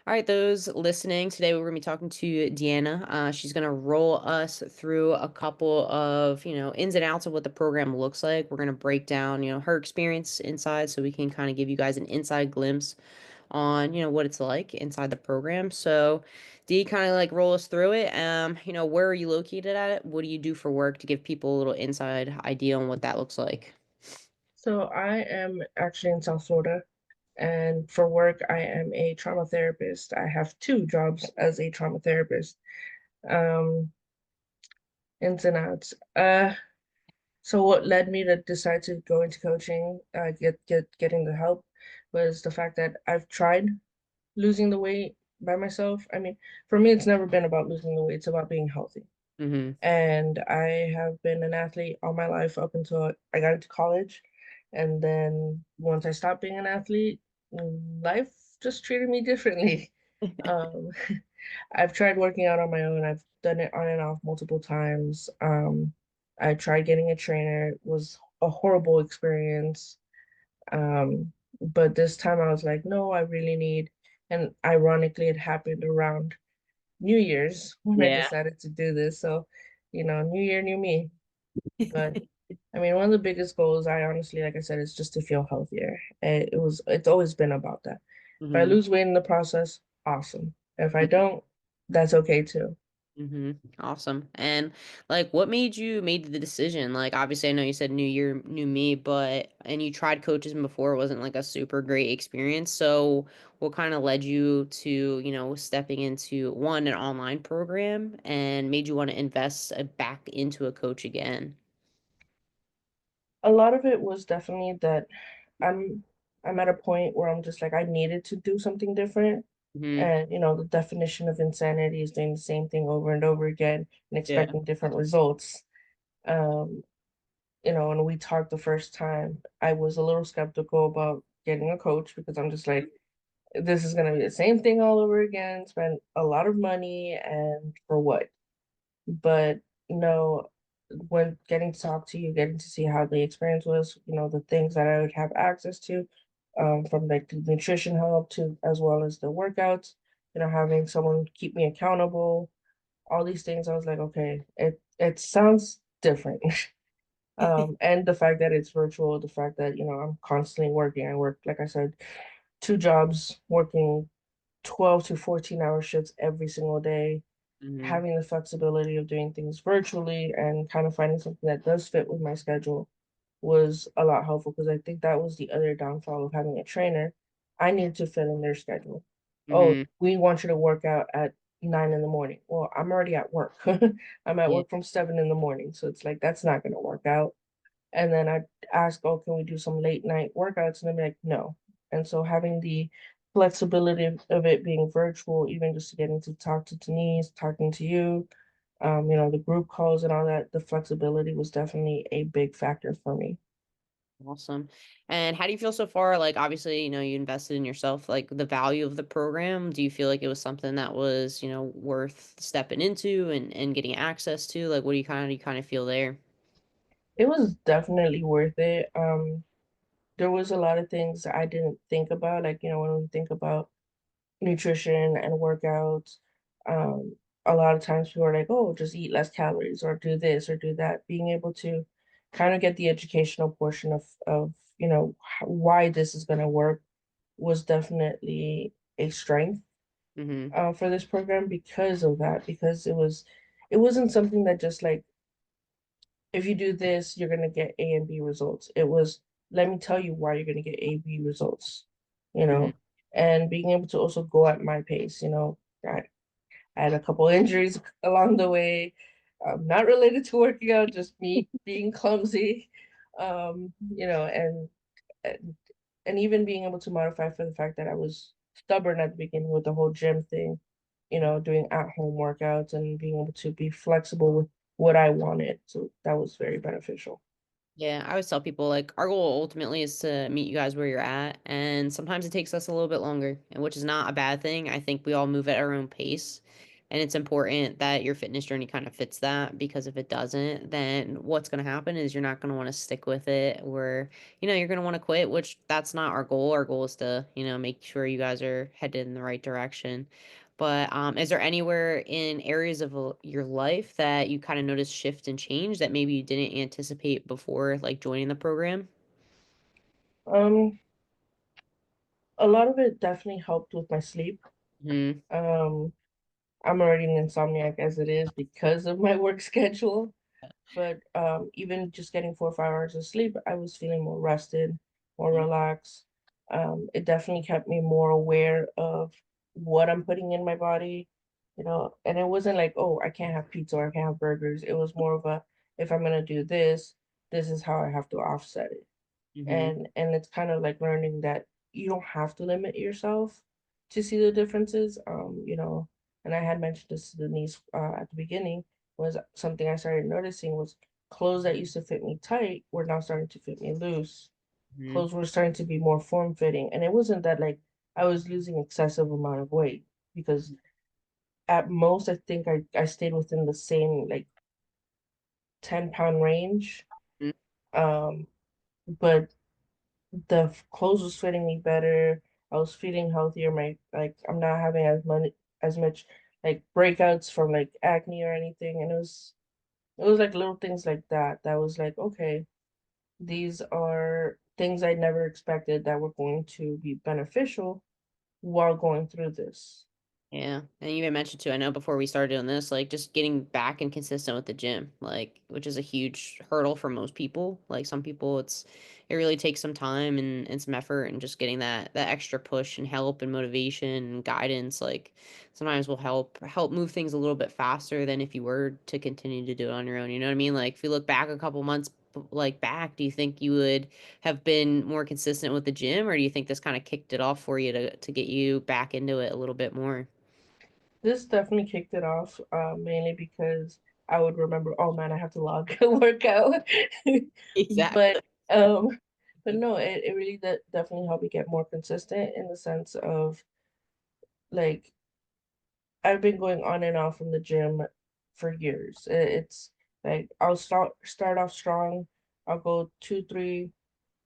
All right, those listening today, we're gonna be talking to Deanna. She's gonna roll us through a couple of ins and outs of what the program looks like. We're gonna break down her experience inside, so we can kind of give you guys an inside glimpse on what it's like inside the program. So, Dee, kind of like roll us through it. Where are you located at it? What do you do for work to give people a little inside idea on what that looks like? So I am actually in South Florida, and for work, I am a trauma therapist. I have two jobs as a trauma therapist. Um, ins and outs. So what led me to decide to go into coaching, getting the help, was the fact that I've tried losing the weight by myself. I mean, for me, it's never been about losing the weight; it's about being healthy. Mm-hmm. And I have been an athlete all my life up until I got into college. And then once I stopped being an athlete, life just treated me differently. Um, I've tried working out on my own. I've done it on and off multiple times. I tried getting a trainer. It was a horrible experience. But this time I was like, no, I really need, and ironically, it happened around New Year's when I Yeah. decided to do this. So, new year, new me. But I mean, one of the biggest goals, I honestly, like I said, is just to feel healthier. It's always been about that. If I Mm-hmm. lose weight in the process, awesome. If I don't, that's okay too. Mm-hmm. Awesome. And like what made the decision? Like obviously I know you said new year, new me, but and you tried coaches before, it wasn't like a super great experience. So what kind of led you to, stepping into one, an online program and made you want to invest back into a coach again? A lot of it was definitely that I'm I'm at a point where I'm just like I needed to do something different. Mm-hmm. And the definition of insanity is doing the same thing over and over again and Yeah. expecting different results. Um, when we talked the first time, I was a little skeptical about getting a coach because I'm just like, this is gonna be the same thing all over again, spend a lot of money and for what? But no, when getting to talk to you, getting to see how the experience was, the things that I would have access to, from like the nutrition help to as well as the workouts, having someone keep me accountable, all these things, I was like, okay, it sounds different. And the fact that it's virtual, the fact that, I'm constantly working. I work, like I said, two jobs, working 12 to 14-hour shifts every single day, Mm-hmm. having the flexibility of doing things virtually and kind of finding something that does fit with my schedule was a lot helpful because I think that was the other downfall of having a trainer. I need to fit in their schedule. Oh, Mm-hmm. we want you to work out at 9 in the morning. Well, I'm already at work. I'm at Yeah. work from 7 in the morning. So it's like that's not gonna work out. And then I ask, oh, can we do some late night workouts? And they're like, no. And so having the flexibility of it being virtual, even just getting to talk to Denise, talking to you, the group calls and all that, the flexibility was definitely a big factor for me. Awesome. And how do you feel so far? Like, obviously, you invested in yourself, like the value of the program. Do you feel like it was something that was, worth stepping into and getting access to? Like, what do you kind of feel there? It was definitely worth it. There was a lot of things I didn't think about, like, when we think about nutrition and workouts. Um, a lot of times people are like, oh, just eat less calories or do this or do that. Being able to kind of get the educational portion of why this is going to work was definitely a strength Mm-hmm. for this program because of that, because it wasn't something that just like if you do this, you're gonna get A and B results. It was, let me tell you why you're gonna get A, B results, you Mm-hmm. know, and being able to also go at my pace, I had a couple injuries along the way, not related to working out, just me being clumsy, and and even being able to modify for the fact that I was stubborn at the beginning with the whole gym thing, doing at home workouts and being able to be flexible with what I wanted. So that was very beneficial. Yeah, I always tell people like our goal ultimately is to meet you guys where you're at, and sometimes it takes us a little bit longer, and which is not a bad thing. I think we all move at our own pace. And it's important that your fitness journey kind of fits that, because if it doesn't, then what's going to happen is you're not going to want to stick with it, or, you're going to want to quit, which that's not our goal. Our goal is to, make sure you guys are headed in the right direction. But is there anywhere in areas of your life that you kind of noticed shift and change that maybe you didn't anticipate before, like joining the program? Um, a lot of it definitely helped with my sleep. Hmm. Um, I'm already an insomniac as it is because of my work schedule. But even just getting 4 or 5 hours of sleep, I was feeling more rested, more relaxed. It definitely kept me more aware of what I'm putting in my body, and it wasn't like, oh, I can't have pizza or I can't have burgers. It was more of a, if I'm gonna do this, this is how I have to offset it. Hmm. And it's kind of like learning that you don't have to limit yourself to see the differences. And I had mentioned this to Denise at the beginning, was something I started noticing was clothes that used to fit me tight were now starting to fit me loose. Hmm. Clothes were starting to be more form fitting, and it wasn't that like I was losing excessive amount of weight, because at most I think I stayed within the same like 10-pound range. Um, but the clothes was fitting me better. I was feeling healthier. My like I'm not having as much like breakouts from like acne or anything. And it was like little things like that that was like, okay, these are things I never expected that were going to be beneficial while going through this. Yeah, and you even mentioned too, I know before we started doing this, like just getting back and consistent with the gym, like which is a huge hurdle for most people. Like some people it really takes some time and some effort, and just getting that extra push and help and motivation and guidance, like sometimes will help move things a little bit faster than if you were to continue to do it on your own. You know what I mean? Like if you look back a couple months like back, do you think you would have been more consistent with the gym, or do you think this kind of kicked it off for you to get you back into it a little bit more? This definitely kicked it off, mainly because I would remember, oh man, I have to log a workout. But Exactly. um, but no, it really definitely helped me get more consistent in the sense of like I've been going on and off from the gym for years. It's like I'll start off strong. I'll go 2, 3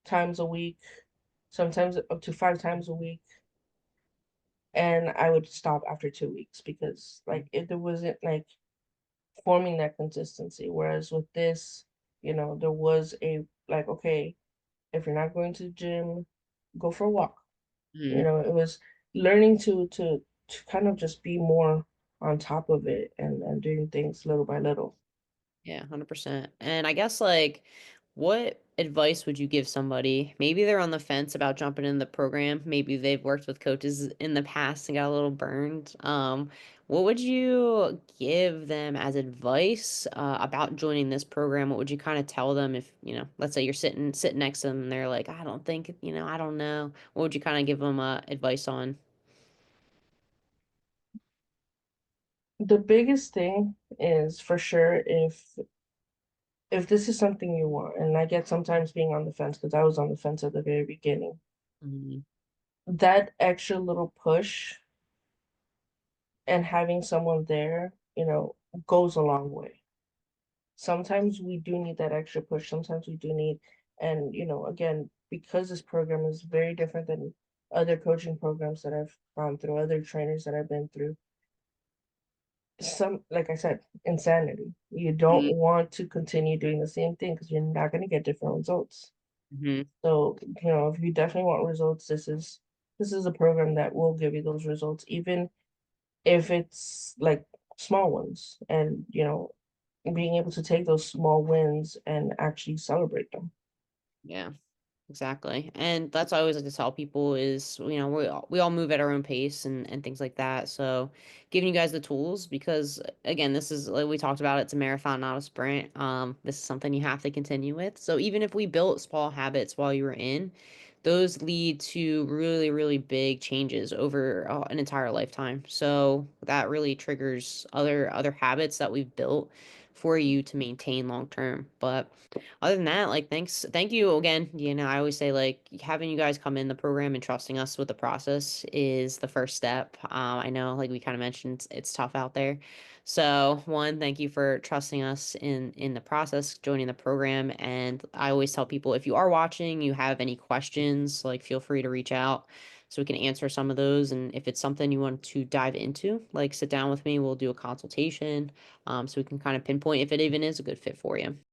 times a week, sometimes up to 5 times a week, and I would stop after 2 weeks because like if there wasn't like forming that consistency. Whereas with this, there was a like, okay, if you're not going to the gym, go for a walk. Mhm. It was learning to kind of just be more on top of it and doing things little by little. Yeah, 100%. And I guess, like, what advice would you give somebody? Maybe they're on the fence about jumping in the program. Maybe they've worked with coaches in the past and got a little burned. What would you give them as advice about joining this program? What would you kind of tell them if, let's say you're sitting next to them and they're like, I don't think, I don't know. What would you kind of give them advice on? The biggest thing is for sure if this is something you want, and I get sometimes being on the fence because I was on the fence at the very beginning, Mhm. that extra little push and having someone there, goes a long way. Sometimes we do need that extra push. Sometimes we do need, and again, because this program is very different than other coaching programs that I've gone through, other trainers that I've been through, like I said, insanity. You don't Mhm. want to continue doing the same thing because you're not going to get different results. Mhm. So, if you definitely want results, this is a program that will give you those results, even if it's like small ones. And being able to take those small wins and actually celebrate them. Yeah. Exactly. And that's what I always like to tell people is, we all move at our own pace and things like that. So giving you guys the tools, because again, this is like we talked about, it's a marathon, not a sprint. This is something you have to continue with. So even if we built small habits while you were in, those lead to really, really big changes over an entire lifetime. So that really triggers other habits that we've built for you to maintain long term. But other than that, like thank you again. You know, I always say like having you guys come in the program and trusting us with the process is the first step. I know, like we kind of mentioned, it's tough out there. So one, thank you for trusting us in the process, joining the program. And I always tell people if you are watching, you have any questions, like feel free to reach out so we can answer some of those. And if it's something you want to dive into, like sit down with me, we'll do a consultation, so we can kind of pinpoint if it even is a good fit for you.